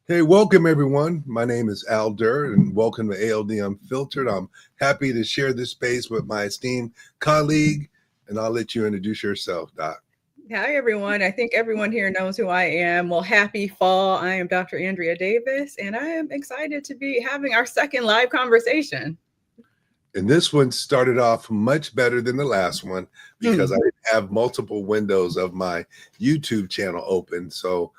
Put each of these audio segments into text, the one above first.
Hey, welcome everyone. My name is Alder, and welcome to ALD Unfiltered. I'm happy to share this space with my esteemed colleague, and I'll let you introduce yourself, Doc. Hi, everyone. I think everyone here knows who I am. Well, happy fall. I am Dr. Andrea Davis, and I am excited to be having our second live conversation. And this one started off much better than the last one because I Hmm. have multiple windows of my YouTube channel open. So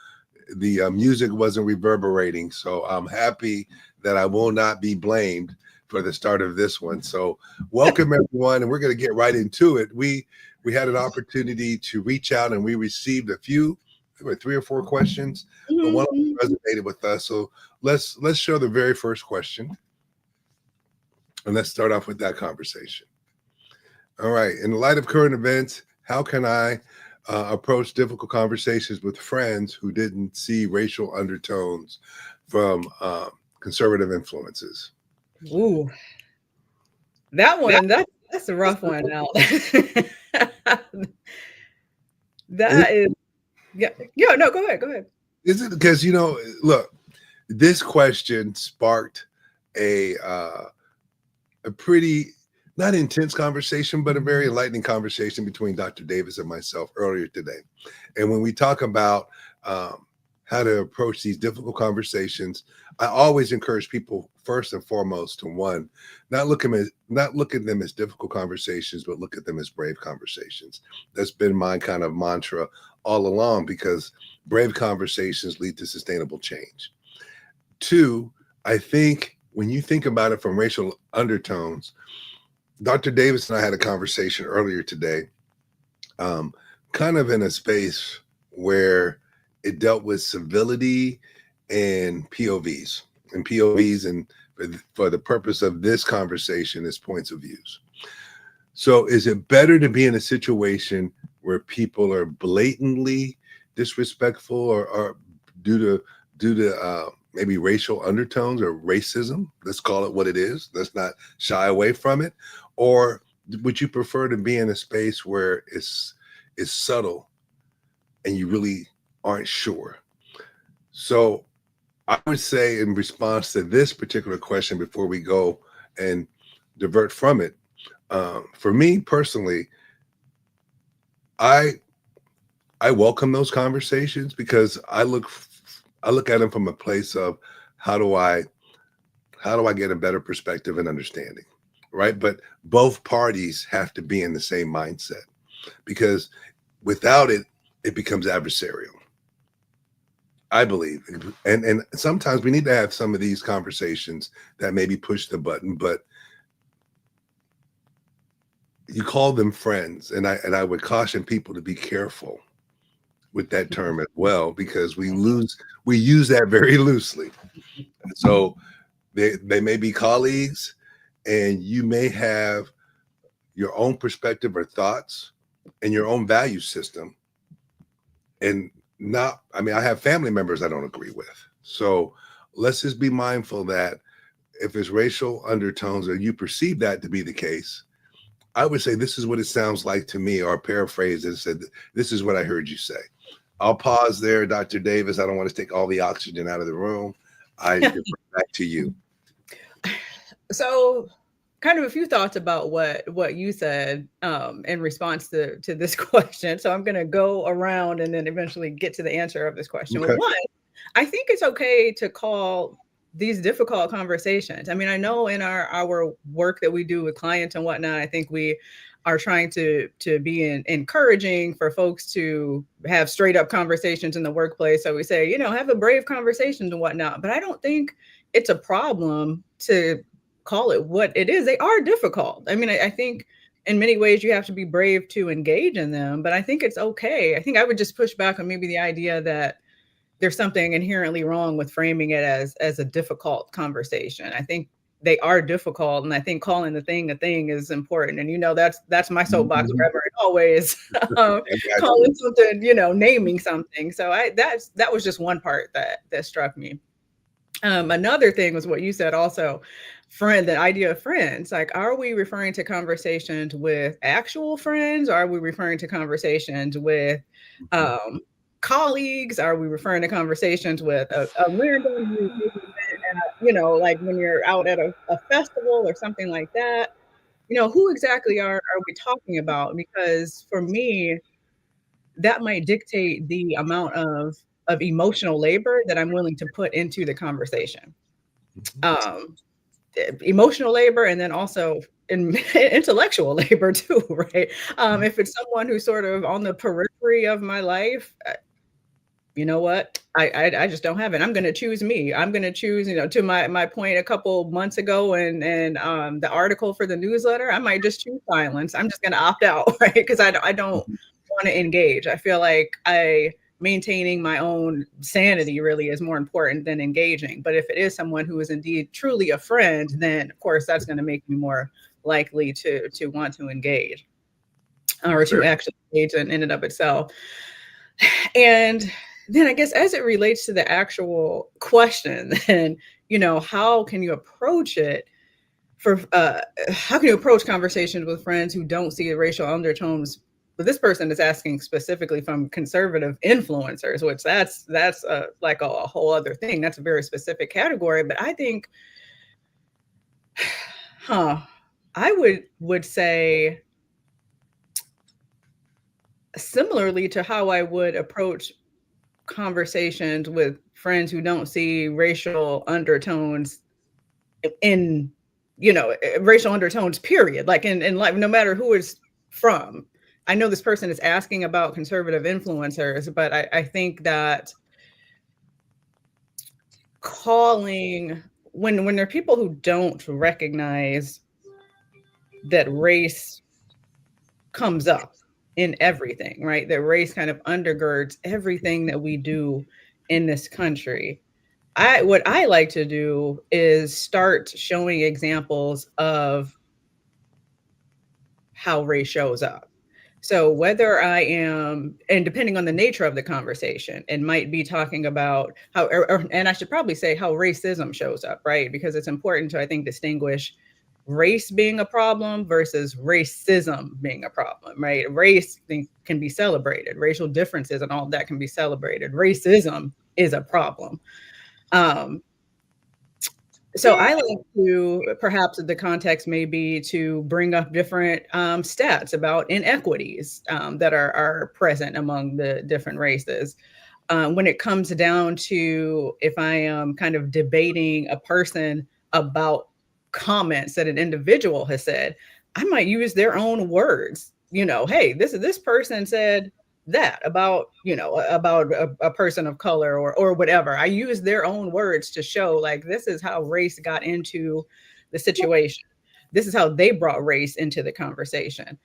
the music wasn't reverberating. So I'm happy that I will not be blamed for the start of this one. So welcome everyone, and we're going to get right into it. We had an opportunity to reach out, and we received a few, there were 3 or 4 questions, but one Hmm. of them resonated with us. So let's show the very first question, and let's start off with that conversation. All right. In the light of current events, how can I approach difficult conversations with friends who didn't see racial undertones from conservative influences? Ooh, that That one, that's a rough one out. is, That is, yeah, yeah, no, go ahead, go ahead. is it because look, this question sparked a a pretty not intense conversation, but a very enlightening conversation between Dr. Davis and myself earlier today. And when we talk about how to approach these difficult conversations, I always encourage people first and foremost to one, not look at them as difficult conversations, but look at them as brave conversations. That's been my kind of mantra all along because brave conversations lead to sustainable change. Two, I think when you think about it from racial undertones, Dr. Davis and I had a conversation earlier today, um, kind of in a space where it dealt with civility and POVs, and for the purpose of this conversation is points of views. So, is it better to be in a situation where people are blatantly disrespectful or due to maybe racial undertones or racism? Let's call it what it is. Let's not shy away from it. Or would you prefer to be in a space where it's subtle and you really aren't sure? So, I would say in response to this particular question, before we go and divert from it, for me personally, I I welcome those conversations because I look at them from a place of how do I how do I get a better perspective and understanding, right? But both parties have to be in the same mindset because without it, it becomes adversarial. I believe, and sometimes we need to have some of these conversations that maybe push the button, but you call them friends, and I would caution people to be careful with that term as well because we use that very loosely. So they may be colleagues, and you may have your own perspective or thoughts and your own value system. And not, I mean, I have family members I don't agree with. So let's just be mindful that if it's racial undertones or you perceive that to be the case, I would say this is what it sounds like to me, or paraphrase and said, this is what I heard you say. I'll pause there, Dr. Davis. I don't want to take all the oxygen out of the room. I defer back to you. So, kind of a few thoughts about what you said in response to this question. So I'm going to go around and then eventually get to the answer of this question. Well, Okay. one, I think it's okay to call these difficult conversations. I mean, I know in our work that we do with clients and whatnot, I think we are trying to be encouraging for folks to have straight up conversations in the workplace. So we say, have a brave conversations and whatnot. But I don't think it's a problem to call it what it is. They are difficult. I mean, I think in many ways you have to be brave to engage in them, but I think it's okay. I think I would just push back on maybe the idea that there's something inherently wrong with framing it as a difficult conversation. I think they are difficult, and I think calling the thing a thing is important. And that's my soapbox Mhm. forever and always. I got you. Calling something, naming something. So that was just one part that struck me. Another thing was what you said also, the idea of friends. Like, are we referring to conversations with actual friends, or are we referring to conversations with colleagues? Are we referring to conversations with a random you met at, like when you're out at a festival or something like that? Who exactly are we talking about? Because for me, that might dictate the amount of emotional labor that I'm willing to put into the conversation. Um, Emotional labor, and then also in intellectual labor too, right? If it's someone who's sort of on the periphery of my life, you know what? I just don't have it. I'm going to choose me. I'm going to choose, to my point a couple months ago, and the article for the newsletter, I might just choose silence. I'm just going to opt out, right? Because I don't want to engage. I feel like maintaining my own sanity really is more important than engaging. But if it is someone who is indeed truly a friend, then of course that's going to make me more likely to want to engage, or to actually engage in and of itself. And then I guess as it relates to the actual question, then, how can you approach it how can you approach conversations with friends who don't see racial undertones? But this person is asking specifically from conservative influencers, which that's like a whole other thing. That's a very specific category. But I think, I would say similarly to how I would approach conversations with friends who don't see racial undertones in, racial undertones, period. Like in life, no matter who it's from. I know this person is asking about conservative influencers, but I think that calling when there are people who don't recognize that race comes up in everything, right? That race kind of undergirds everything that we do in this country. What I like to do is start showing examples of how race shows up. So whether I am, and depending on the nature of the conversation, it might be talking about how, and I should probably say how racism shows up, right? Because it's important to, I think, distinguish race being a problem versus racism being a problem, right? Race can be celebrated, racial differences and all that can be celebrated. Racism is a problem. So I like to, perhaps the context may be to bring up different stats about inequities that are present among the different races. When it comes down to, if I am kind of debating a person about comments that an individual has said, I might use their own words. Hey, this person said that about, about a person of color, or whatever. I use their own words to show, like, this is how race got into the situation. This is how they brought race into the conversation.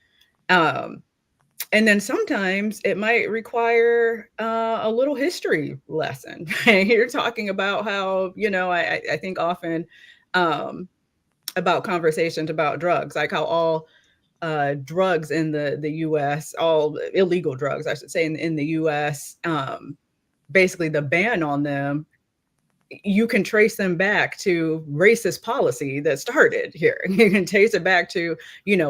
And then sometimes it might require a little history lesson. Right? You're talking about how, I think often about conversations about drugs, like how all drugs in the US, all illegal drugs, I should say, in the US, basically the ban on them, you can trace them back to racist policy that started here. You can trace it back to,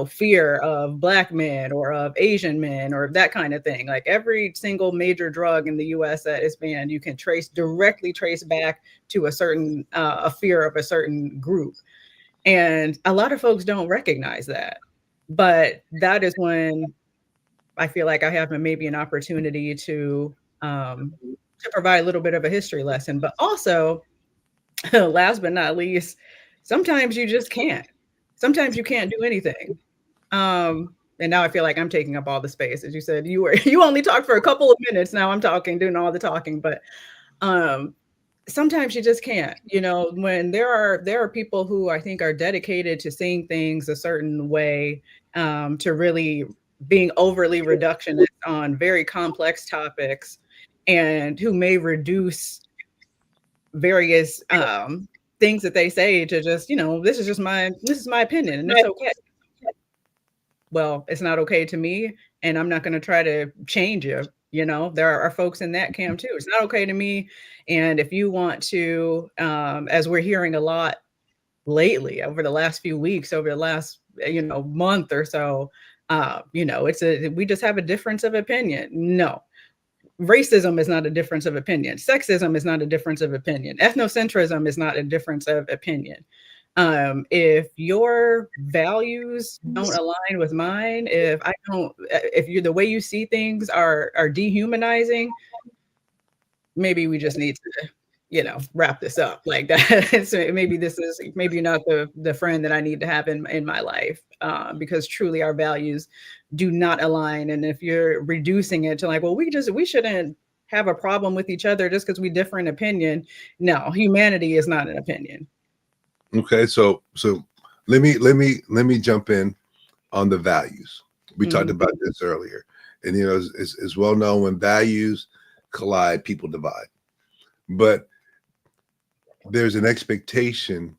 fear of Black men or of Asian men or that kind of thing. Like every single major drug in the US that is banned, you can directly trace back to a fear of a certain group. And a lot of folks don't recognize that. But that is when I feel like I have maybe an opportunity to provide a little bit of a history lesson. But also, last but not least, sometimes you just can't. Sometimes you can't do anything. And now I feel like I'm taking up all the space. As you said, you only talked for a couple of minutes. Now I'm doing all the talking. But sometimes you just can't, when there are people who I think are dedicated to seeing things a certain way, to really being overly reductionist on very complex topics, and who may reduce various things that they say to just, this is my opinion and it's okay. Well, it's not okay to me, and I'm not going to try to change you. There are folks in that camp too. It's not okay to me. And if you want to, as we're hearing a lot lately over the last few weeks, over the last, month or so, we just have a difference of opinion. No, racism is not a difference of opinion. Sexism is not a difference of opinion. Ethnocentrism is not a difference of opinion. If your values don't align with mine, if you're the way you see things are dehumanizing, maybe we just need to, wrap this up like that. So maybe you're not the friend that I need to have in my life, because truly our values do not align. And if you're reducing it to like, well, we shouldn't have a problem with each other just because we differ in opinion. No, humanity is not an opinion. Okay, so let me jump in on the values. We talked about this earlier, and it's well known, when values collide, people divide. But there's an expectation,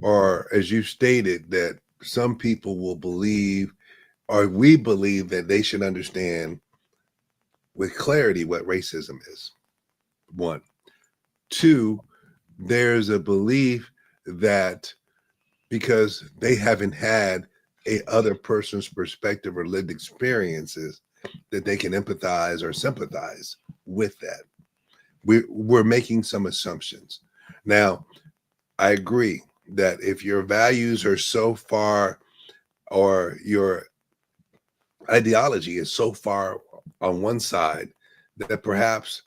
or as you stated, that some people will believe, or we believe, that they should understand with clarity what racism is. One. Two, there's a belief that because they haven't had a other person's perspective or lived experiences, that they can empathize or sympathize with that. We're making some assumptions. Now, I agree that if your values are so far, or your ideology is so far on one side, that perhaps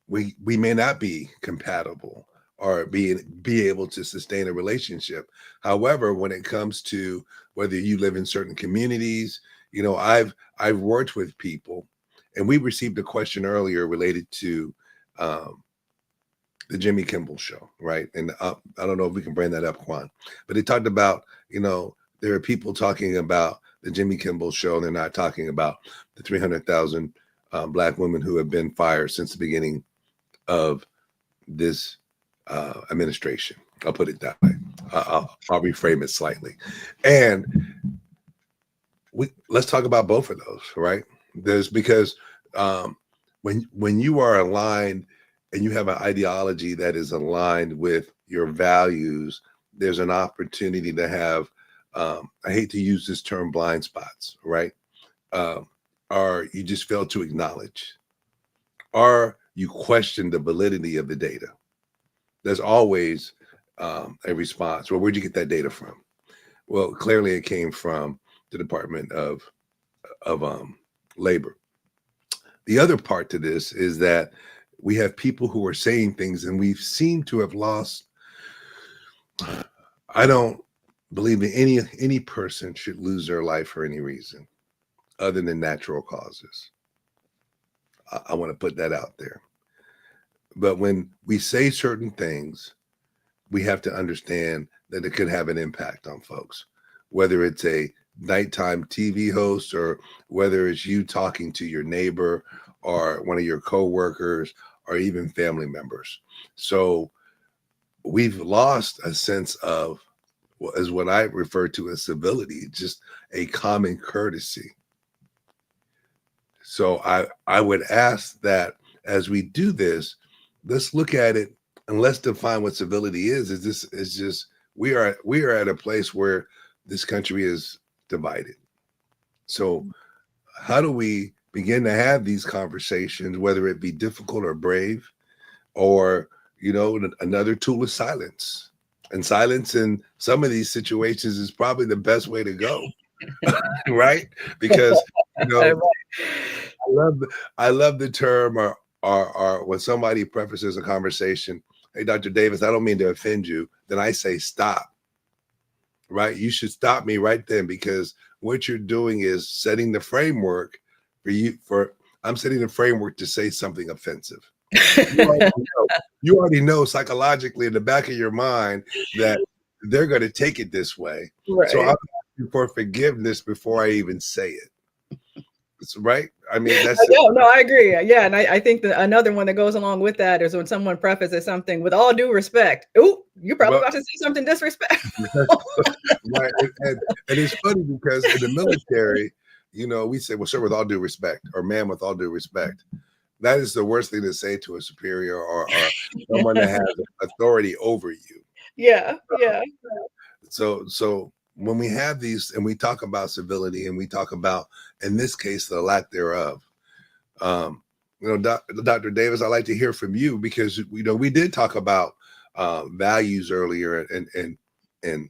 we may not be compatible or be able to sustain a relationship. However, when it comes to whether you live in certain communities, I've worked with people, and we received a question earlier related to the Jimmy Kimmel show, right? And I don't know if we can bring that up, Juan, but it talked about, there are people talking about the Jimmy Kimmel show, and they're not talking about the 300,000 Black women who have been fired since the beginning of this administration. I'll put it that way. I'll reframe it slightly. And let's talk about both of those, right? Because when you are aligned and you have an ideology that is aligned with your values, there's an opportunity to have, I hate to use this term, blind spots, right? Or you just fail to acknowledge, or you question the validity of the data. There's always a response. Well, where'd you get that data from? Well, clearly it came from the Department of Labor. The other part to this is that we have people who are saying things, and we seem to have lost. I don't believe that any person should lose their life for any reason other than natural causes. I want to put that out there. But when we say certain things, we have to understand that it could have an impact on folks, whether it's a nighttime TV host, or whether it's you talking to your neighbor or one of your coworkers, or even family members. So we've lost a sense of, as what I refer to as civility, just a common courtesy. So I would ask that as we do this, let's look at it and let's define what civility is. We are at a place where this country is divided. So how do we begin to have these conversations, whether it be difficult or brave, or, another tool is silence. And silence in some of these situations is probably the best way to go, right? Because, I love the term, or when somebody prefaces a conversation, hey, Dr. Davis, I don't mean to offend you. Then I say, stop, right? You should stop me right then, because what you're doing is setting the framework I'm setting the framework to say something offensive. You already know psychologically in the back of your mind that they're going to take it this way. Right. So I'm asking for forgiveness before I even say it. It's right. I mean, that's I agree. Yeah. And I think that another one that goes along with that is when someone prefaces something with all due respect. Ooh, you're probably about to say something disrespectful. Right. And it's funny because in the military, we say, well, sir, with all due respect, or ma'am, with all due respect. That is the worst thing to say to a superior, or someone that has authority over you. Yeah. Yeah. So when we have these, and we talk about civility, and we talk about, in this case, the lack thereof, Dr. Davis, I'd like to hear from you because we did talk about values earlier and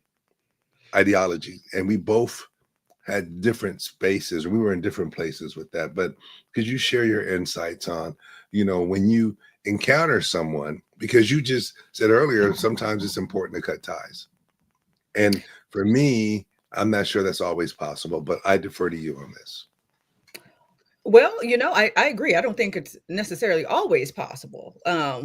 ideology, and we both had different spaces. We were in different places with that. But could you share your insights on, when you encounter someone, because you just said earlier, sometimes it's important to cut ties. And for me, I'm not sure that's always possible, but I defer to you on this. Well, I agree. I don't think it's necessarily always possible.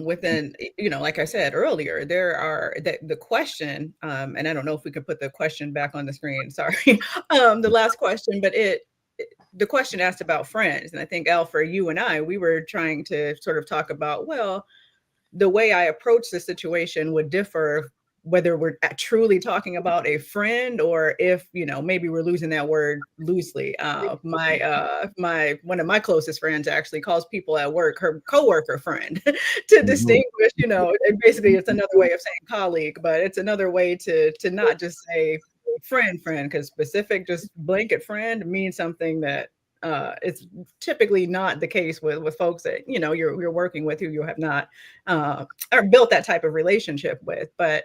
Within, like I said earlier, there are the question, and I don't know if we could put the question back on the screen. Sorry, the last question, but the question asked about friends, and I think Al, for you and I, we were trying to sort of talk about, well, the way I approach the situation would differ whether we're truly talking about a friend or if, maybe we're losing that word loosely. My one of my closest friends actually calls people at work her coworker friend to distinguish, and basically it's another way of saying colleague, but it's another way to not just say friend, because specific, just blanket friend means something that it's typically not the case with folks that you're working with who you have not or built that type of relationship with. But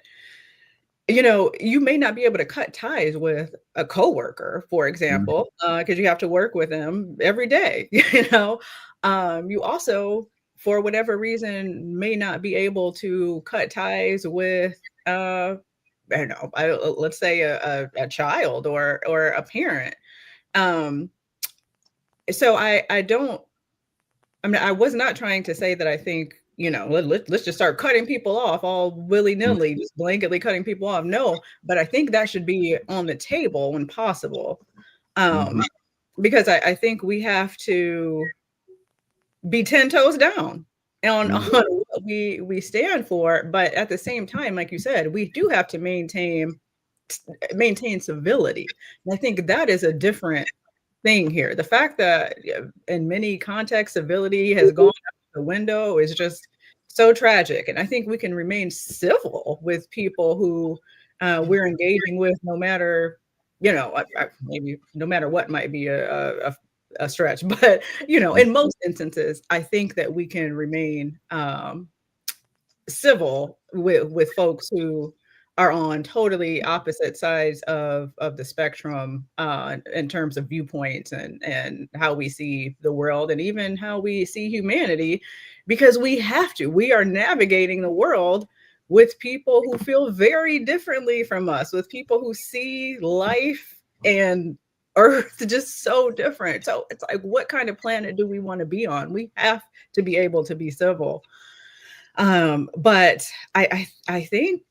you may not be able to cut ties with a coworker, for example, because you have to work with them every day. You also, for whatever reason, may not be able to cut ties with I don't know, let's say a child or a parent. Um, so I don't. I mean, I was not trying to say that I think, let's just start cutting people off all willy-nilly, just blanketly cutting people off. No, but I think that should be on the table when possible. Because I think we have to be 10 toes down on what we stand for. But at the same time, like you said, we do have to maintain civility. And I think that is a different thing here. The fact that in many contexts, civility has gone out the window is just so tragic. And I think we can remain civil with people who we're engaging with, no matter, maybe no matter what might be a stretch. But, in most instances, I think that we can remain civil with folks who are on totally opposite sides of the spectrum in terms of viewpoints and how we see the world and even how we see humanity, because we are navigating the world with people who feel very differently from us, with people who see life and Earth just so different. So it's like, what kind of planet do we want to be on? We have to be able to be civil. But I think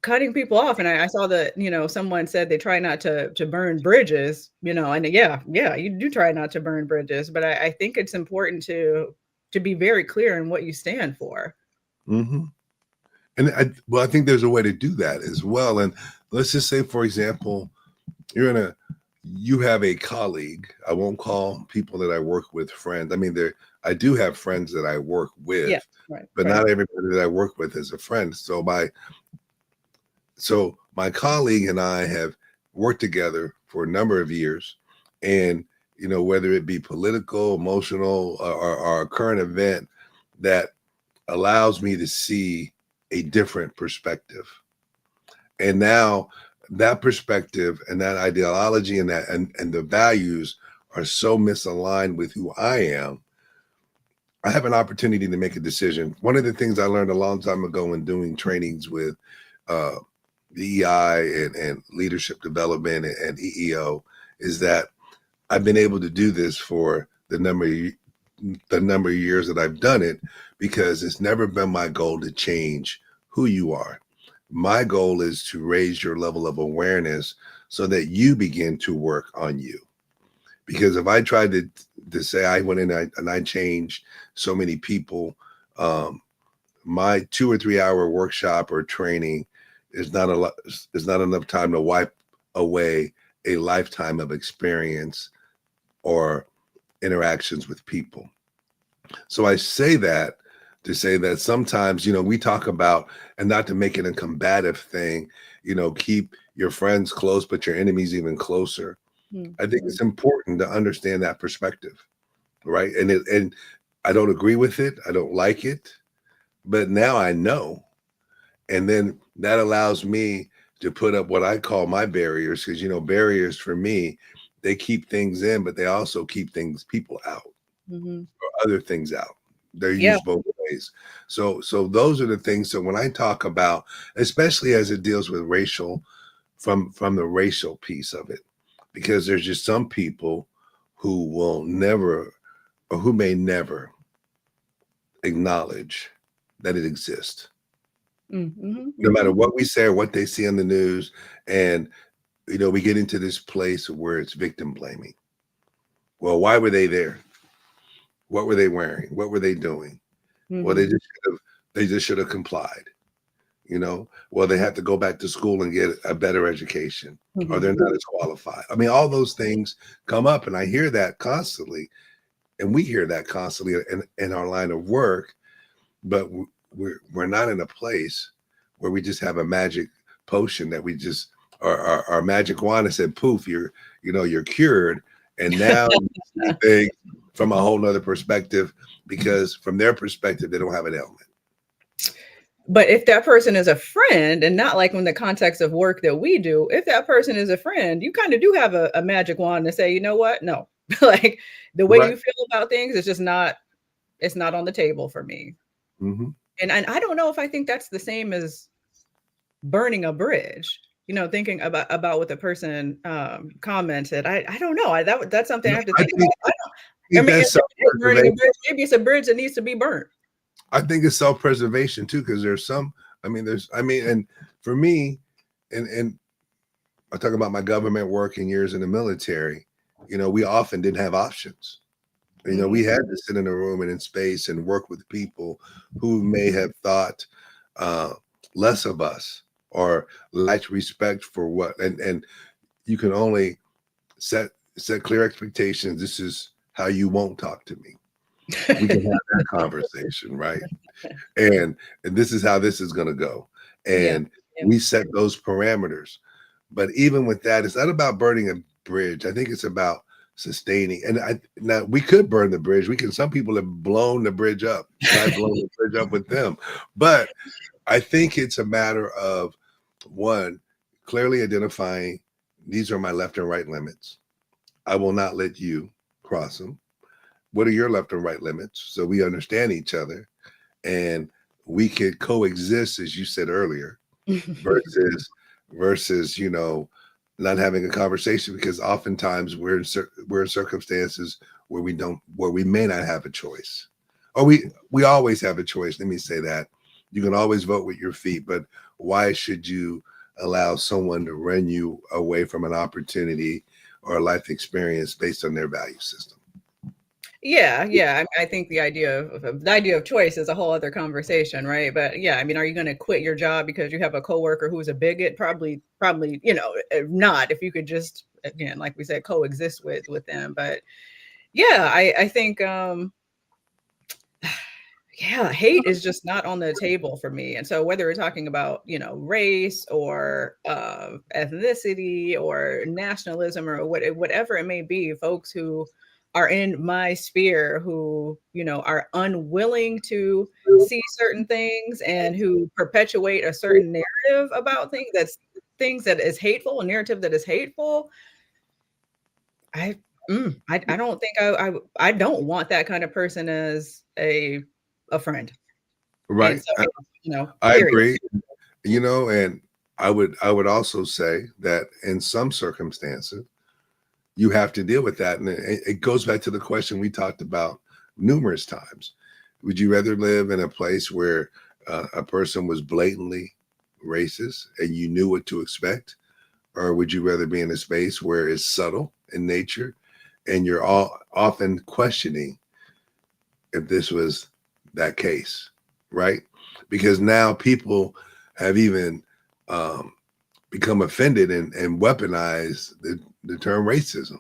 cutting people off, and I saw that, someone said they try not to burn bridges, and yeah, you do try not to burn bridges, but I think it's important to be very clear in what you stand for. And I think there's a way to do that as well. And let's just say, for example, you have a colleague. I won't call people that I work with friends. I mean, I do have friends that I work with, but not everybody that I work with is a friend. So my colleague and I have worked together for a number of years, and whether it be political, emotional, or a current event that allows me to see a different perspective. And now that perspective and that ideology and the values are so misaligned with who I am. I have an opportunity to make a decision. One of the things I learned a long time ago in doing trainings with DEI and leadership development and EEO is that I've been able to do this for the number of years that I've done it, because it's never been my goal to change who you are. My goal is to raise your level of awareness so that you begin to work on you. Because if I tried to say I went in and I changed so many people, my 2 or 3 hour workshop or training is not enough time to wipe away a lifetime of experience or interactions with people. So I say that to say that sometimes, we talk about, and not to make it a combative thing, keep your friends close, but your enemies even closer. I think it's important to understand that perspective, right? And I don't agree with it. I don't like it, but now I know. And then that allows me to put up what I call my barriers, because barriers for me, they keep things in, but they also keep people out, Mhm. or other things out. They're Yeah. used both ways. So those are the things. So when I talk about, especially as it deals with racial, from the racial piece of it, because there's just some people who will never, or who may never acknowledge that it exists, Mhm, no matter mhm. what we say or what they see on the news. And we get into this place where it's victim blaming. Well, why were they there? What were they wearing? What were they doing? Well, Mhm, they just should have complied. Well, they have to go back to school and get a better education, or mhm. they're not as qualified. I mean, all those things come up, and I hear that constantly, and we hear that constantly in our line of work. But we're not in a place where we just have a magic potion that we just, our magic wand, and said poof, you're cured. And now you see things from a whole nother perspective, because from their perspective they don't have an ailment. But if that person is a friend, and not like in the context of work that we do, if that person is a friend, you kind of do have a magic wand to say, you know what? No, like the way Right. you feel about things is just not, it's not on the table for me. Hmm. And I don't know if I think that's the same as burning a bridge. Thinking about what the person commented. I don't know. That's something I have to I think think, about. I mean, if that's it is burning a self-preservation. bridge, maybe it's a bridge that needs to be burnt. I think it's self-preservation too, because there's some, and for me, and I talk about my government work and years in the military, we often didn't have options. We Mhm. had to sit in a room and in space and work with people who may have thought uh, less of us, or lacked respect for what, and you can only set clear expectations. This is how you won't talk to me. We can have that conversation, right? And this is how this is going to go. Yeah. And Yeah. we set those parameters. But even with that, it's not about burning a bridge. I think it's about sustaining. And now we could burn the bridge. We can. Some people have blown the bridge up, and I've blown the bridge up with them. But I think it's a matter of, one, clearly identifying, these are my left and right limits. I will not let you cross them. What are your left and right limits? So we understand each other, and we could coexist, as you said earlier, versus not having a conversation, because oftentimes we're in circumstances where we may not have a choice, or we always have a choice. Let me say that you can always vote with your feet, but why should you allow someone to run you away from an opportunity or a life experience based on their value system? Yeah, yeah. I think the idea of choice is a whole other conversation, right? But yeah, I mean, are you going to quit your job because you have a coworker who's a bigot? Probably, not. If you could just, again, like we said, coexist with them. But yeah, I think yeah, hate is just not on the table for me. And so whether we're talking about, race or ethnicity or nationalism or whatever it may be, folks who are in my sphere who, are unwilling to see certain things and who perpetuate a certain narrative about things that is hateful, a narrative that is hateful. I I don't think I don't want that kind of person as a friend. And Right. so, I period. agree. And I would also say that in some circumstances you have to deal with that, and it goes back to the question we talked about numerous times. Would you rather live in a place where a person was blatantly racist and you knew what to expect, or would you rather be in a space where it's subtle in nature and you're all often questioning if this was that case, right? Because now people have even um, become offended and weaponize the term racism.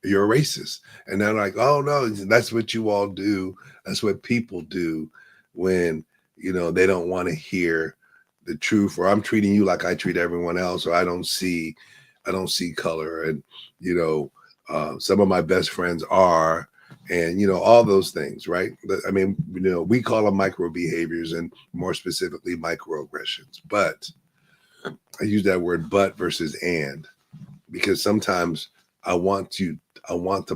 You're a racist. And they're like, oh no, that's what you all do. That's what people do when, they don't want to hear the truth, or I'm treating you like I treat everyone else, or I don't see color. And, some of my best friends are, and all those things, right? I mean, we call them micro behaviors and more specifically microaggressions. But I use that word "but" versus "and" because sometimes I want to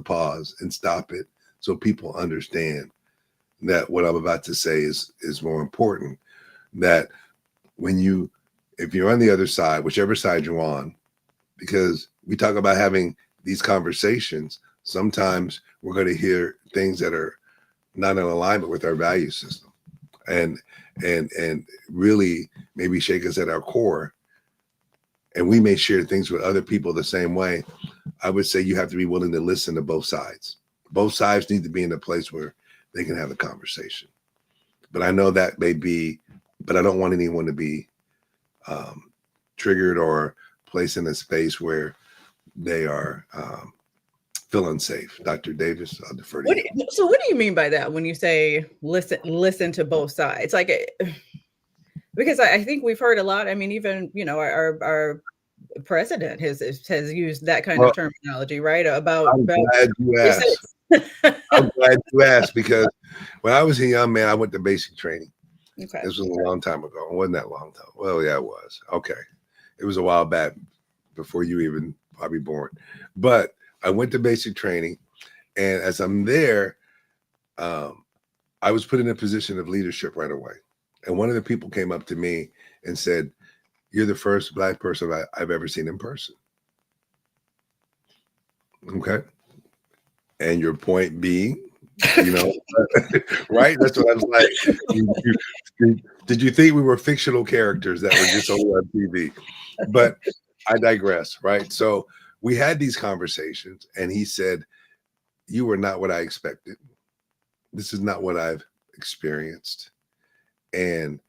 pause and stop it so people understand that what I'm about to say is more important. That if you're on the other side, whichever side you're on, because we talk about having these conversations, sometimes we're going to hear things that are not in alignment with our value system, and really maybe shake us at our core. And we may share things with other people the same way. I would say you have to be willing to listen to both sides. Both sides need to be in a place where they can have a conversation. But I know that may be, but I don't want anyone to be triggered or placed in a space where they are feel unsafe. Dr. Davis, I'll defer to you. So what do you mean by that when you say listen to both sides? Like, because I think we've heard a lot. I mean, even our president has used that kind of terminology, right? I'm glad you asked. I'm glad you asked, because when I was a young man, I went to basic training. Okay. This was a long time ago. It wasn't that long time. Well, yeah, it was. Okay. It was a while back before you even probably born. But I went to basic training, and as I'm there, I was put in a position of leadership right away. And one of the people came up to me and said, "You're the first Black person I've ever seen in person." Okay. And your point being, right? That's what I was like. Did you think we were fictional characters that were just only on TV? But I digress, right? So we had these conversations, and he said, "You were not what I expected. This is not what I've experienced." And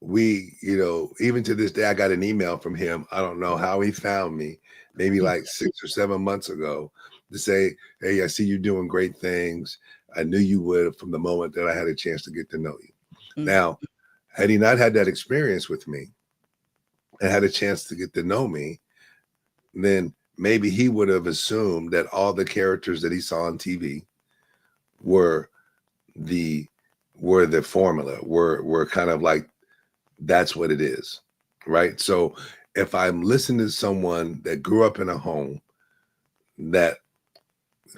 we, even to this day, I got an email from him. I don't know how he found me, maybe like 6 or 7 months ago, to say, "Hey, I see you doing great things. I knew you would from the moment that I had a chance to get to know you." Mm-hmm. Now, had he not had that experience with me and had a chance to get to know me, then maybe he would have assumed that all the characters that he saw on TV were the formula, were kind of like, that's what it is, right? So if I'm listening to someone that grew up in a home that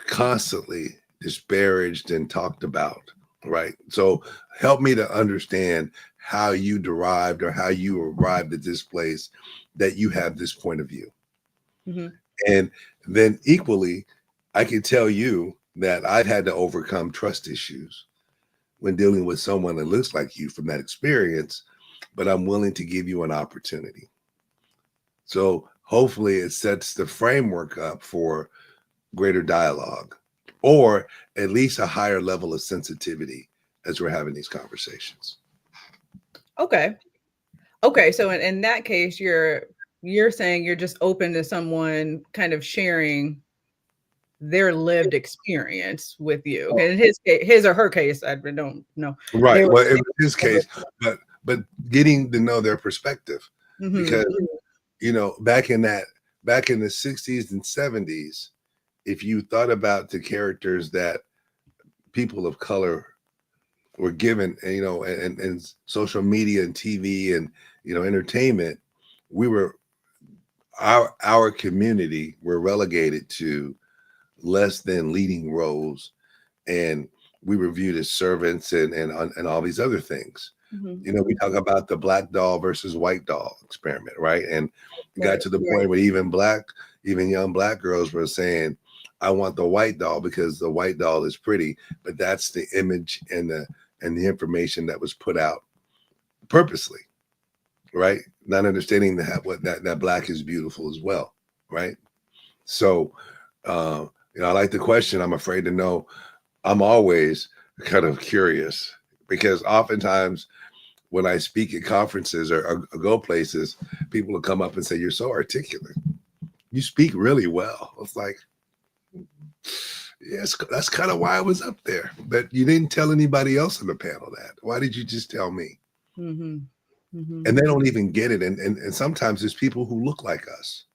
constantly disparaged and talked about, right? So help me to understand how you derived or how you arrived at this place that you have this point of view. Mm-hmm. And then equally, I can tell you that I've had to overcome trust issues when dealing with someone that looks like you from that experience, but I'm willing to give you an opportunity. So hopefully it sets the framework up for greater dialogue, or at least a higher level of sensitivity as we're having these conversations. Okay. So in that case, you're saying you're just open to someone kind of sharing their lived experience with you. Okay, in his or her case, I don't know. Right. Well, in his case, but getting to know their perspective, mm-hmm. because back in the 60s and 70s, if you thought about the characters that people of color were given, and social media and TV and entertainment, our community were relegated to less than leading roles, and we were viewed as servants and all these other things. Mm-hmm. We talk about the black doll versus white doll experiment, right? And it got to the point where even young Black girls were saying, "I want the white doll because the white doll is pretty," but that's the image and the information that was put out purposely, right? Not understanding that Black is beautiful as well, right? So, I like the question. I'm afraid to know. I'm always kind of curious, because oftentimes when I speak at conferences or go places, people will come up and say, "You're so articulate. You speak really well." It's like, yes, that's kind of why I was up there. But you didn't tell anybody else on the panel that. Why did you just tell me? Mm-hmm. Mm-hmm. And they don't even get it. And sometimes there's people who look like us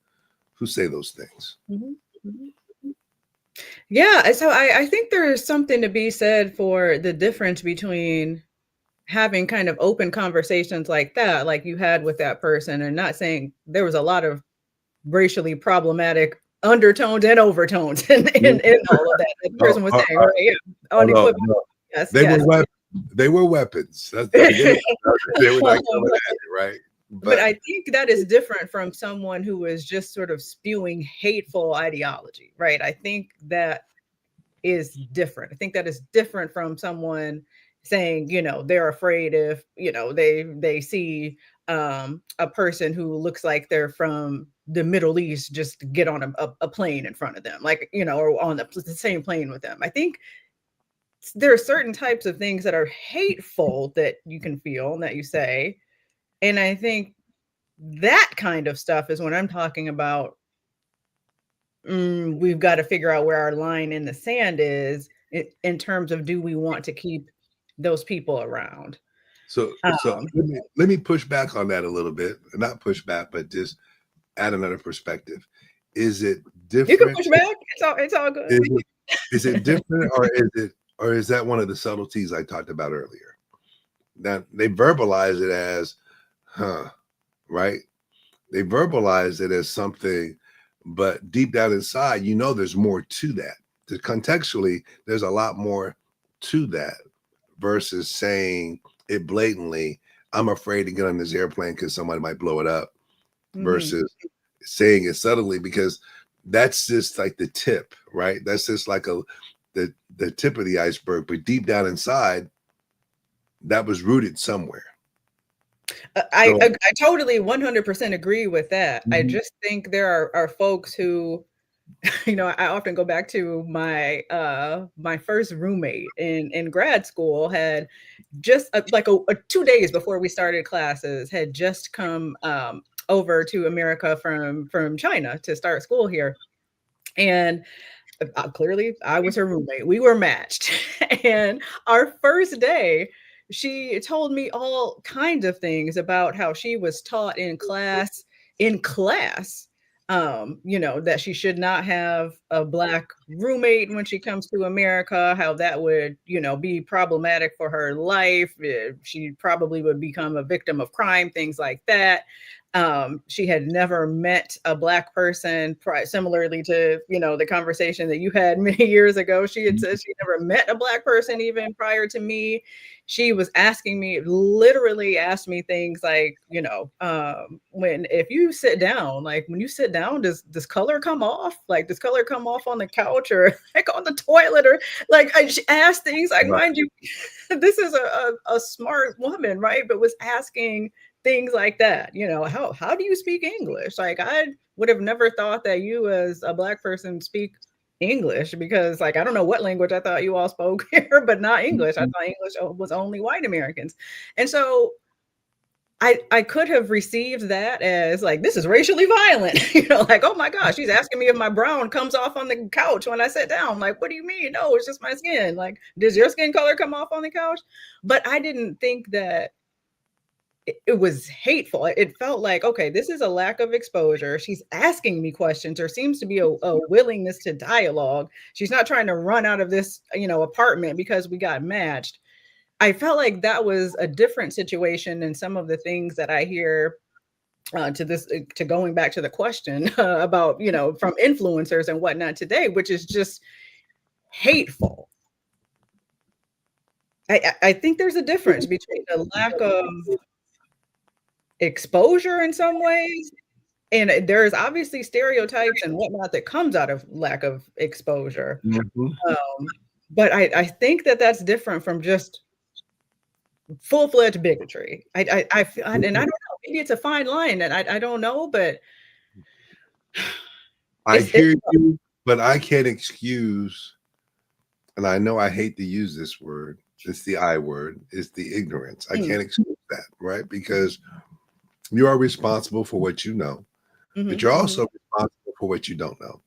who say those things. Mm-hmm. Mm-hmm. Yeah, so I think there is something to be said for the difference between having kind of open conversations like that, like you had with that person, and not saying there was a lot of racially problematic undertones and overtones in all of that. The person was saying, right? Yeah, Oh, no, unequivocal. no. Yes, They yes. were they were weapons. That's the beginning. They were like coming at it, right? But But I think that is different from someone who is just sort of spewing hateful ideology, right? I think that is different. I think that is different from someone saying, they're afraid if, they see a person who looks like they're from the Middle East just get on a plane in front of them, like, or on the same plane with them. I think there are certain types of things that are hateful that you can feel and that you say. And I think that kind of stuff is when I'm talking about, we've got to figure out where our line in the sand is in terms of, do we want to keep those people around? so Um, let me push back on that a little bit. Not push back, but just add another perspective. Is it you can different? push back. It's all good. Is it different, or is that one of the subtleties I talked about earlier? That they verbalize it as, right? They verbalize it as something, but deep down inside, there's more to that. Contextually, there's a lot more to that versus saying it blatantly. I'm afraid to get on this airplane because somebody might blow it up, Mhm. versus saying it subtly, because that's just like the tip, right? That's just like the tip of the iceberg. But deep down inside, that was rooted somewhere. So I totally 100% agree with that. I mhm, just think there are folks who, I often go back to my first roommate in grad school had just like 2 days before we started classes, had just come over to America from China to start school here. And clearly I was her roommate. We were matched. And our first day, she told me all kinds of things about how she was taught in class, that she should not have a black roommate when she comes to America, how that would, be problematic for her life. She probably would become a victim of crime, things like that. She had never met a black person, similarly to, the conversation that you had many years ago. She had said she never met a black person even prior to me. She was asking me, literally asked me things like, if you sit down, like when you sit down, does color come off? Like, does color come off on the couch or like on the toilet? Or like, she asked things like, right. mind you, this is a smart woman, right? But was asking things like that. How do you speak English? Like, I would have never thought that you as a black person speak English, because like I don't know what language I thought you all spoke here, but not English. I Mhm. thought English was only white Americans. And so I could have received that as like, this is racially violent, like, oh my gosh, she's asking me if my brown comes off on the couch when I sit down. Like, what do you mean? No, it's just my skin. Like, does your skin color come off on the couch? But I didn't think that it was hateful. It felt like, okay, this is a lack of exposure. She's asking me questions. There seems to be a willingness to dialogue. She's not trying to run out of this, apartment because we got matched. I felt like that was a different situation than some of the things that I hear to going back to the question about, from influencers and whatnot today, which is just hateful. I think there's a difference between the lack of exposure in some ways. And there's obviously stereotypes and whatnot that comes out of lack of exposure. Mhm. But I think that that's different from just full-fledged bigotry. I feel, and I don't know, maybe it's a fine line, and I don't know, but I it's hear you, but I can't excuse, and I know I hate to use this word. It's the I word. It's the ignorance. I mm, can't excuse that, right? Because you are responsible for what you know, but mhm, you're mhm. also responsible for what you don't know.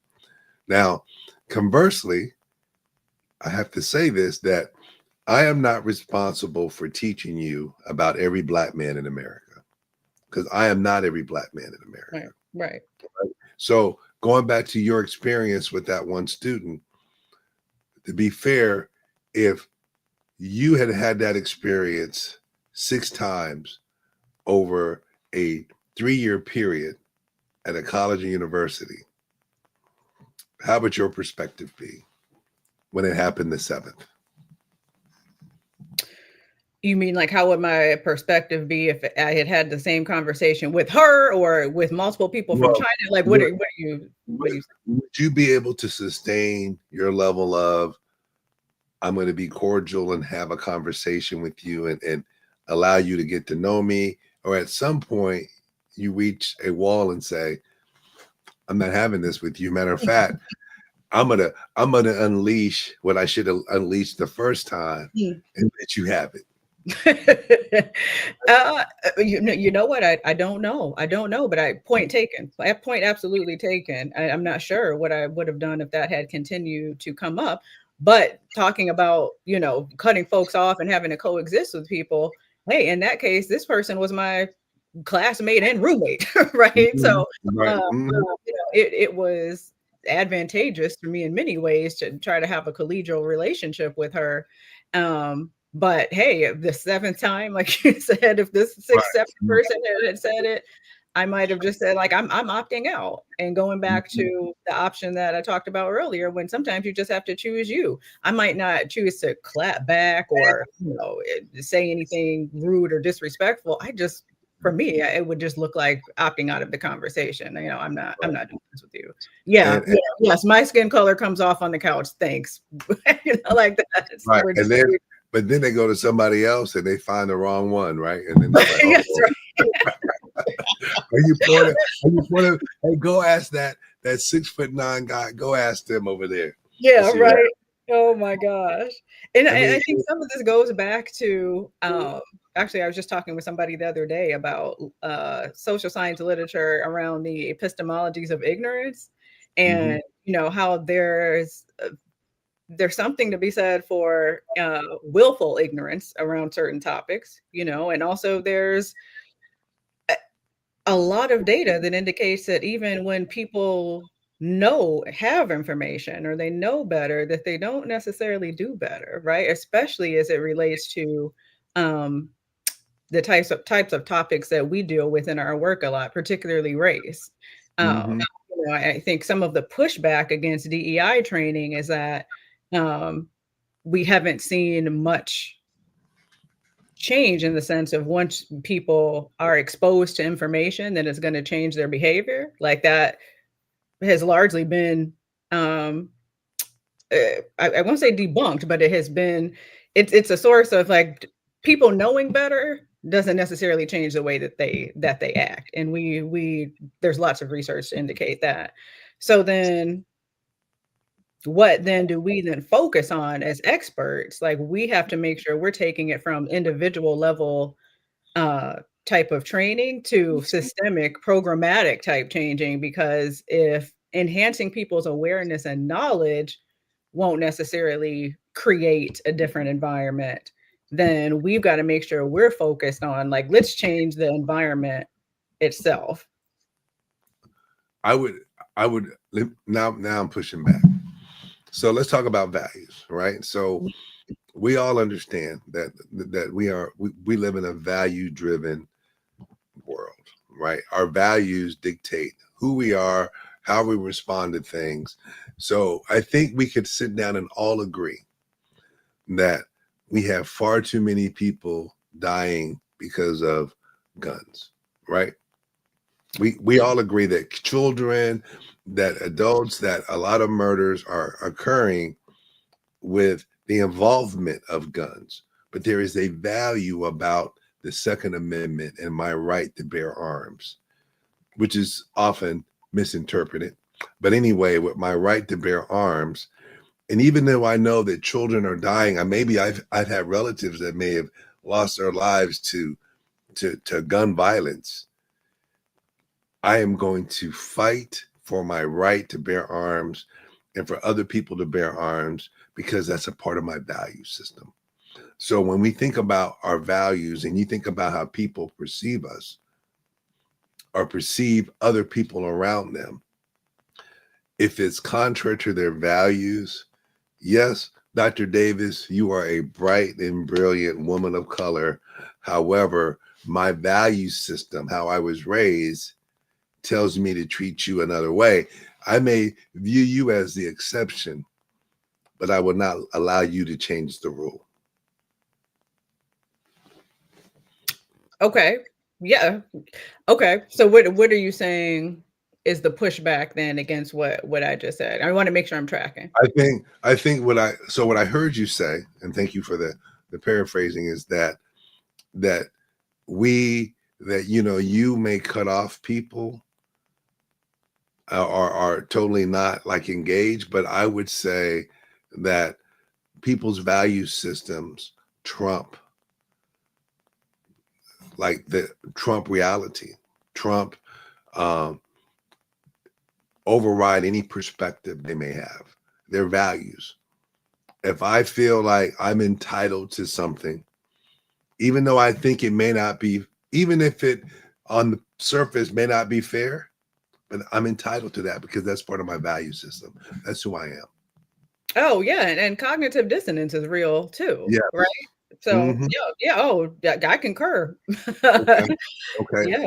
Now, conversely, I have to say this, that I am not responsible for teaching you about every black man in America, because I am not every black man in America. Right, right. So going back to your experience with that one student, to be fair, if you had had that experience 6 times over a 3-year period at a college or university, how would your perspective be when it happened the 7th? You mean like how would my perspective be if I had had the same conversation with her or with multiple people from Well, China? Like, would, what do you? would you be able to sustain your level of, I'm going to be cordial and have a conversation with you and allow you to get to know me? Or at some point, you reach a wall and say, I'm not having this with you. Matter of fact, I'm gonna unleash what I should have unleashed the first time and let you have it. uh, you know what? I don't know. I don't know, but point taken. Point absolutely taken. I'm not sure what I would have done if that had continued to come up. But talking about, cutting folks off and having to coexist with people, hey, in that case, this person was my classmate and roommate, right? So, Right. it was advantageous for me in many ways to try to have a collegial relationship with her. But hey, the 7th time, like you said, if this sixth, Right. seventh person had said it, I might have just said, like, I'm opting out and going back to the option that I talked about earlier, when sometimes you just have to choose you. I might not choose to clap back or, say anything rude or disrespectful. For me, it would just look like opting out of the conversation. I'm not doing this with you. Yeah, And yes, my skin color comes off on the couch. Thanks. Like that. So right. And then, but then they go to somebody else and they find the wrong one, right? And then they're like, oh, yes, right. Are you pointing? Hey, go ask that 6'9" guy. Go ask them over there. Yeah, right. Oh my gosh. And I think some of this goes back to actually, I was just talking with somebody the other day about social science literature around the epistemologies of ignorance, and how there's something to be said for willful ignorance around certain topics, and also there's a lot of data that indicates that even when people have information or they know better, that they don't necessarily do better, right? Especially as it relates to the types of topics that we deal with in our work a lot, particularly race. I think some of the pushback against DEI training is that we haven't seen much change in the sense of once people are exposed to information, then it's going to change their behavior. Like that has largely been, I won't say debunked, but it's a source of like people knowing better doesn't necessarily change the way that they act. And there's lots of research to indicate that. So then what then do we then focus on as experts? Like we have to make sure we're taking it from individual level type of training to systemic programmatic type changing, because if enhancing people's awareness and knowledge won't necessarily create a different environment, then we've got to make sure we're focused on like, let's change the environment itself. I would now I'm pushing back. So let's talk about values, right? So we all understand that we live in a value-driven world, right? Our values dictate who we are, how we respond to things. So I think we could sit down and all agree that we have far too many people dying because of guns, right? We all agree that children, that adults, that a lot of murders are occurring with the involvement of guns. But there is a value about the Second Amendment and my right to bear arms, which is often misinterpreted. But anyway, with my right to bear arms, and even though I know that children are dying, I've had relatives that may have lost their lives to gun violence, I am going to fight for my right to bear arms and for other people to bear arms, because that's a part of my value system. So when we think about our values and you think about how people perceive us or perceive other people around them, if it's contrary to their values, yes, Dr. Davis, you are a bright and brilliant woman of color. However, my value system, how I was raised, tells me to treat you another way. I may view you as the exception, but I will not allow you to change the rule. Okay. Yeah. Okay. So what are you saying is the pushback then against what I just said? I want to make sure I'm tracking. I think what I heard you say, and thank you for the paraphrasing, is that we that you may cut off people are totally not like engaged, but I would say that people's value systems trump like the Trump reality. Trump um, override any perspective they may have, their values. If I feel like I'm entitled to something, even though I think it may not be, even if it on the surface may not be fair, but I'm entitled to that because that's part of my value system. That's who I am. Oh yeah, and cognitive dissonance is real too, Yeah. right? So Mhm. yeah. Oh, yeah, I concur. Okay. Okay. Yeah.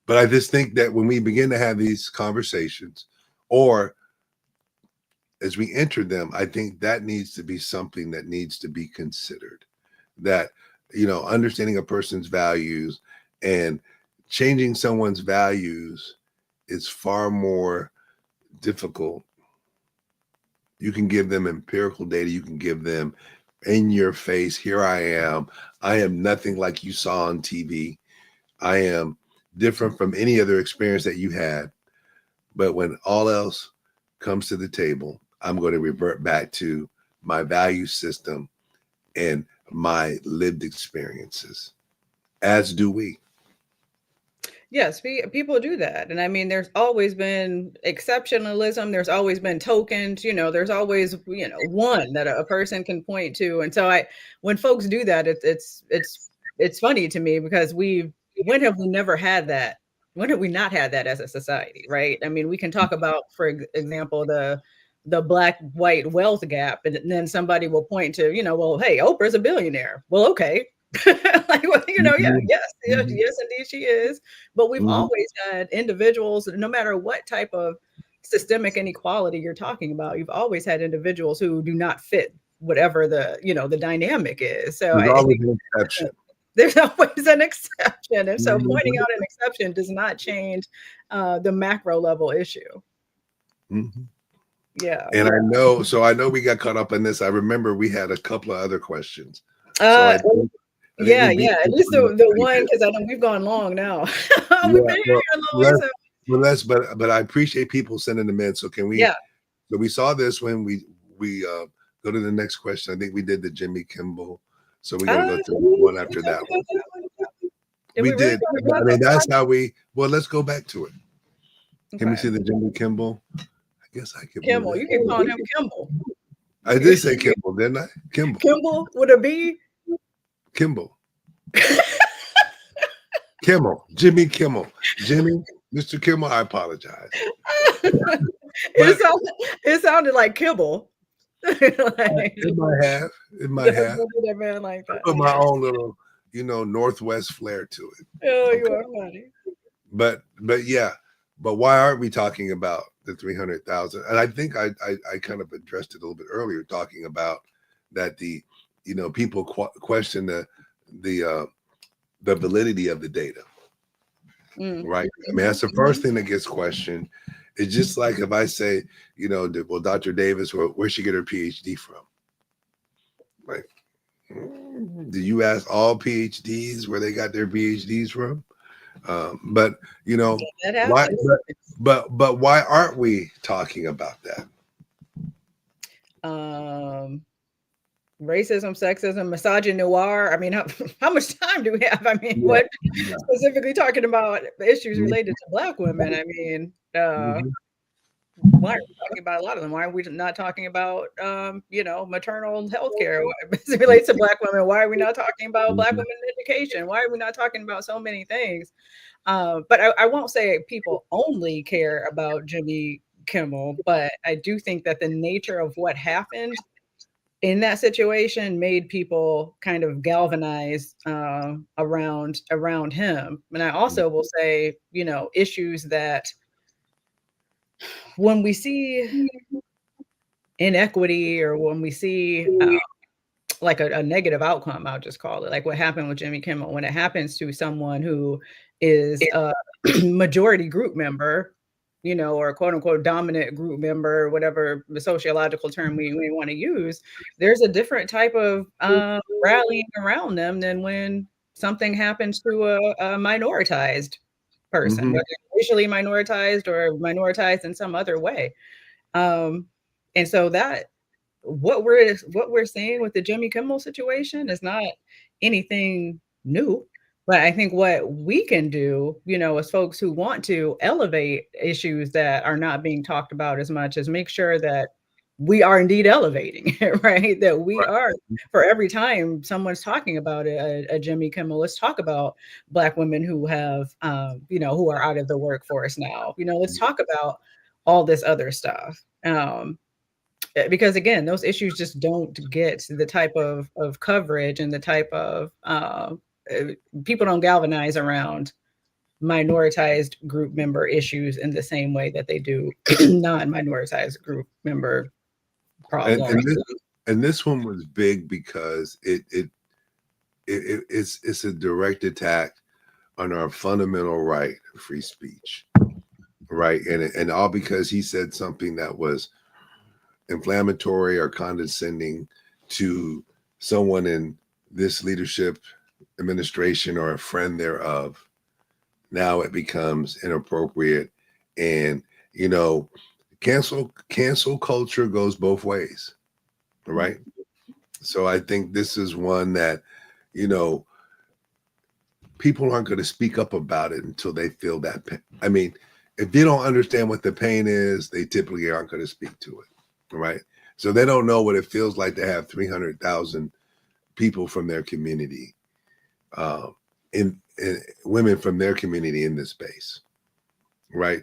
But I just think that when we begin to have these conversations, or as we enter them, I think that needs to be something that needs to be considered. That, understanding a person's values and changing someone's values is far more difficult. You can give them empirical data, you can give them in your face, here I am nothing like you saw on TV. I am different from any other experience that you had. But when all else comes to the table, I'm going to revert back to my value system and my lived experiences, as do we. Yes, people do that. And I mean, there's always been exceptionalism. There's always been tokens, there's always, one that a person can point to. And so when folks do that, it's funny to me because when have we never had that? When have we not had that as a society, right? I mean, we can talk about, for example, the black white wealth gap, and then somebody will point to, well, hey, Oprah's a billionaire. Well, okay. Like, well, yeah, Mhm, mhm, yes, indeed she is. But we've mhm. always had individuals, no matter what type of systemic inequality you're talking about, you've always had individuals who do not fit whatever the dynamic is. So There's I always think an exception. there's always an exception. And so pointing Mhm, out an exception does not change the macro level issue. mhm. Yeah. And I know we got caught up in this. I remember we had a couple of other questions. So Uh, I think we yeah, beat yeah. At this least one up the pretty one, good. because I know we've gone long now. We've Yeah, been well, here a long way. let's So but I appreciate people sending them in. So can we yeah. so we saw this when we go to the next question. I think we did the Jimmy Kimball. So we're gonna go to one We after talked that about one. that one. Did We we really did. talk I about mean, that that's one? how let's go back to it. Can we Okay. see the Jimmy Kimball? I guess I could move Kimmel. You that. keep calling him Kimball. I did say Kimball, didn't I? Kimball. Kimball with a B. Kimball. Kimmel. Jimmy Kimmel. Jimmy, Mr. Kimmel, I apologize. it But sounded it sounded like kibble. Like, it might have. It might don't have. do that man like I that. put my own little, Northwest flair to it. Oh, you Okay. are funny. But yeah. But why aren't we talking about the 300,000? And I think I kind of addressed it a little bit earlier, talking about that people question the the validity of the data, Mm. right? I mean, that's the first thing that gets questioned. It's just like if I say, well, Dr. Davis, where'd she get her PhD from? Like, do you ask all PhDs where they got their PhDs from? But That why? happens. But why aren't we talking about that? Um, Racism, sexism, misogynoir. I mean, how much time do we have? I mean, Yeah, what yeah. specifically talking about issues Mhm, related to Black women? I mean, mhm, why are we talking about a lot of them? Why are we not talking about, maternal health care as it relates to Black women? Why are we not talking about Black mhm. women in education? Why are we not talking about so many things? But I won't say people only care about Jimmy Kimmel, but I do think that the nature of what happened in that situation made people kind of galvanize around him. And I also will say, you know, issues that when we see inequity or when we see like a negative outcome, I'll just call it, like what happened with Jimmy Kimmel, when it happens to someone who is a majority group member, you know, or quote unquote dominant group member, whatever the sociological term we want to use, there's a different type of rallying around them than when something happens to a minoritized person, whether racially minoritized or minoritized in some other way. And so that what we're seeing with the Jimmy Kimmel situation is not anything new. But I think what we can do, you know, as folks who want to elevate issues that are not being talked about as much, is make sure that we are indeed elevating it, right? That we are, for every time someone's talking about a Jimmy Kimmel, let's talk about Black women who have, you know, who are out of the workforce now. You know, let's talk about all this other stuff. Because again, those issues just don't get the type of coverage and the type of people don't galvanize around minoritized group member issues in the same way that they do non-minoritized group member problems. And this one was big because it's a direct attack on our fundamental right of free speech, right? And all because he said something that was inflammatory or condescending to someone in this leadership administration or a friend thereof. Now it becomes inappropriate. And, you know, cancel culture goes both ways, right? So I think this is one that, you know, people aren't going to speak up about it until they feel that pain. I mean, if they don't understand what the pain is, they typically aren't going to speak to it, right? So they don't know what it feels like to have 300,000 people from their community, in women from their community in this space, right?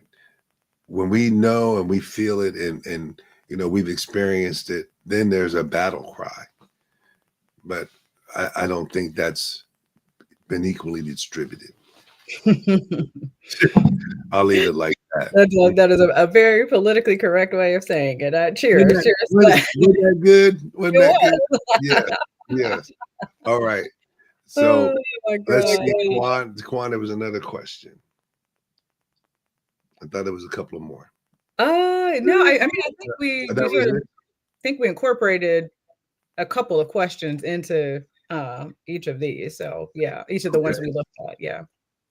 When we know and we feel it and you know, we've experienced it, then there's a battle cry. But I don't think that's been equally distributed. I'll leave it like that. That is a very politically correct way of saying it. Cheers. Wasn't that good? Wasn't that good? Yeah. Yes. All right. So let's see. Quan, there was another question. I thought there was a couple of more. No, I mean, I think we incorporated a couple of questions into each of these. So yeah, each of the ones we looked at. Yeah.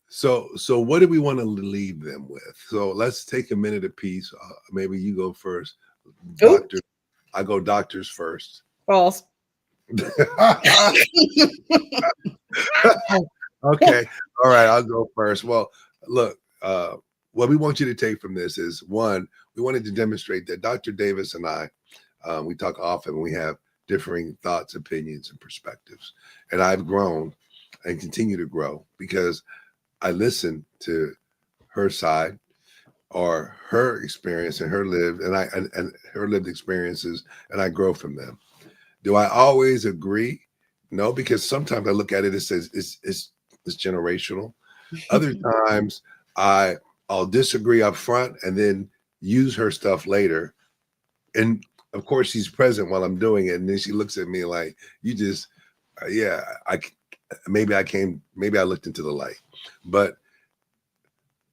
So what do we want to leave them with? So let's take a minute apiece. Maybe you go first. Doctor, I go doctors first. False. Okay. All right. I'll go first. Well, look, what we want you to take from this is, one, we wanted to demonstrate that Dr. Davis and I, we talk often, we have differing thoughts, opinions, and perspectives. And I've grown and continue to grow because I listen to her side or her experience and her lived and her lived experiences, and I grow from them. Do I always agree? No, because sometimes I look at it and says it's generational. Other times I'll disagree up front and then use her stuff later. And of course she's present while I'm doing it. And then she looks at me like, you just, maybe I looked into the light. But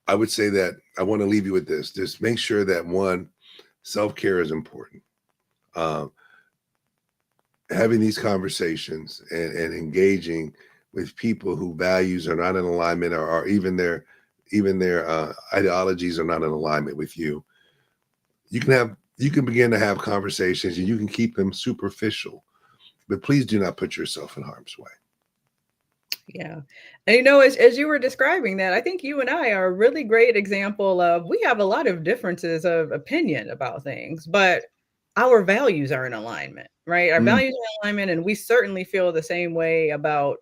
I would say that I want to leave you with this. Just make sure that, one, self-care is important. Having these conversations and engaging with people whose values are not in alignment or even their ideologies are not in alignment with you. You can begin to have conversations and you can keep them superficial, but please do not put yourself in harm's way. Yeah. And you know, as you were describing that, I think you and I are a really great example of, we have a lot of differences of opinion about things, but our values are in alignment, right? Our values are in alignment, and we certainly feel the same way about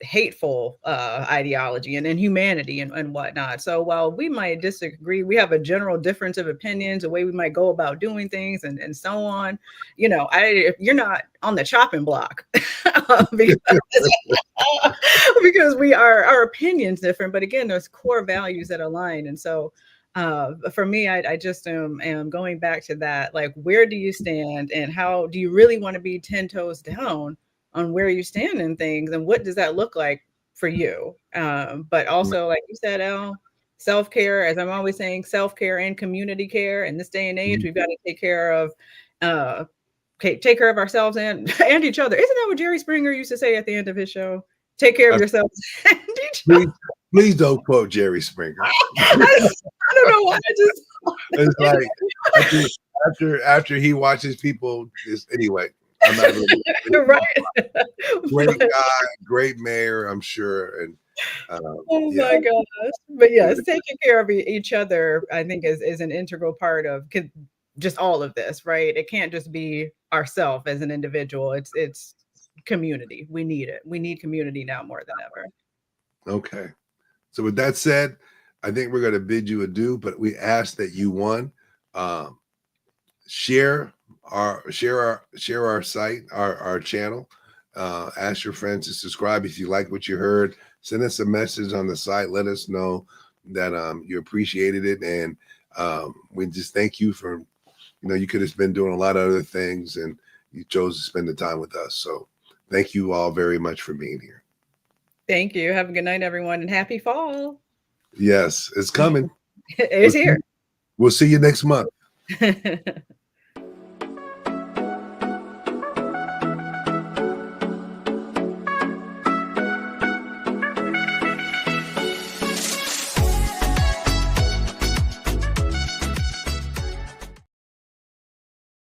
hateful ideology and inhumanity and whatnot. So while we might disagree, we have a general difference of opinions, the way we might go about doing things and so on. You know, if you're not on the chopping block because, because our opinions different, but again, there's core values that align. And so for me, I just am going back to that. Like, where do you stand and how do you really want to be 10 toes down on where you stand in things? And what does that look like for you? But also, like you said, Elle, self-care, as I'm always saying, self-care and community care. In this day and age, we've got to take care of take care of ourselves and and each other. Isn't that what Jerry Springer used to say at the end of his show? Take care of yourselves and each other. Please don't quote Jerry Springer. I don't know why. I just it's like after he watches people. Anyway, I'm not really right. Great guy, great mayor, I'm sure, and oh my gosh! But yes, taking care of each other, I think, is an integral part of just all of this, right? It can't just be ourselves as an individual. It's community. We need it. We need community now more than ever. Okay. So with that said, I think we're going to bid you adieu, but we ask that you share our site, our channel. Ask your friends to subscribe if you like what you heard. Send us a message on the site. Let us know that you appreciated it, and we just thank you for, you could have been doing a lot of other things, and you chose to spend the time with us. So thank you all very much for being here. Thank you. Have a good night, everyone, and happy fall. Yes, it's coming. It's here. We'll see you next month.